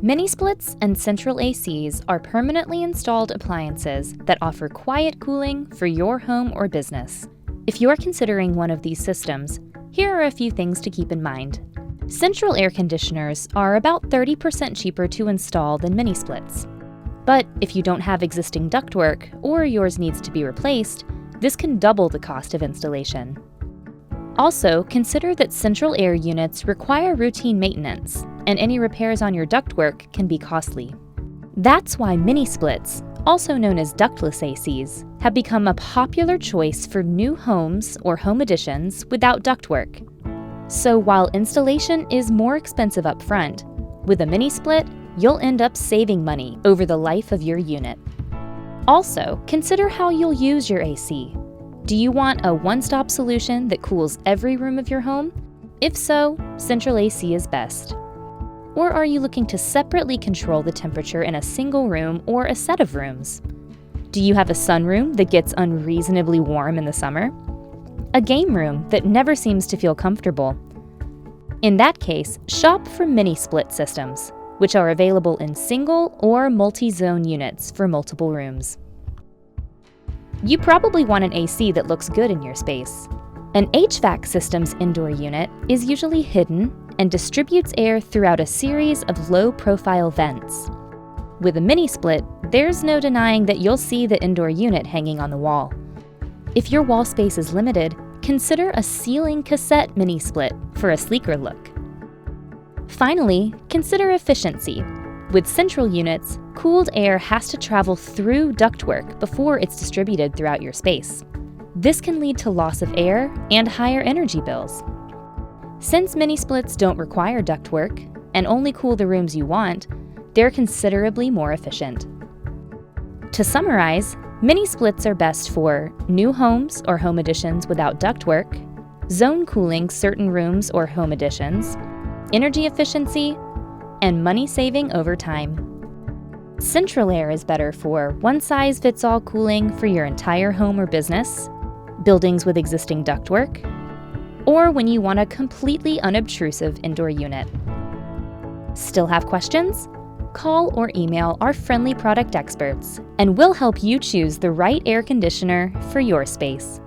Mini splits and central ACs are permanently installed appliances that offer quiet cooling for your home or business. If you're considering one of these systems, here are a few things to keep in mind. Central air conditioners are about 30% cheaper to install than mini splits. But if you don't have existing ductwork or yours needs to be replaced, this can double the cost of installation. Also, consider that central air units require routine maintenance, and any repairs on your ductwork can be costly. That's why mini splits, also known as ductless ACs, have become a popular choice for new homes or home additions without ductwork. So while installation is more expensive up front, with a mini split, you'll end up saving money over the life of your unit. Also, consider how you'll use your AC. Do you want a one-stop solution that cools every room of your home? If so, central AC is best. Or are you looking to separately control the temperature in a single room or a set of rooms? Do you have a sunroom that gets unreasonably warm in the summer? A game room that never seems to feel comfortable? In that case, shop for mini split systems, which are available in single or multi-zone units for multiple rooms. You probably want an AC that looks good in your space. An HVAC system's indoor unit is usually hidden and distributes air throughout a series of low-profile vents. With a mini split, there's no denying that you'll see the indoor unit hanging on the wall. If your wall space is limited, consider a ceiling cassette mini split for a sleeker look. Finally, consider efficiency. With central units, cooled air has to travel through ductwork before it's distributed throughout your space. This can lead to loss of air and higher energy bills. Since mini splits don't require ductwork and only cool the rooms you want, they're considerably more efficient. To summarize, mini splits are best for new homes or home additions without ductwork, zone cooling certain rooms or home additions, energy efficiency, and money saving over time. Central air is better for one-size-fits-all cooling for your entire home or business, buildings with existing ductwork, or when you want a completely unobtrusive indoor unit. Still have questions? Call or email our friendly product experts, and we'll help you choose the right air conditioner for your space.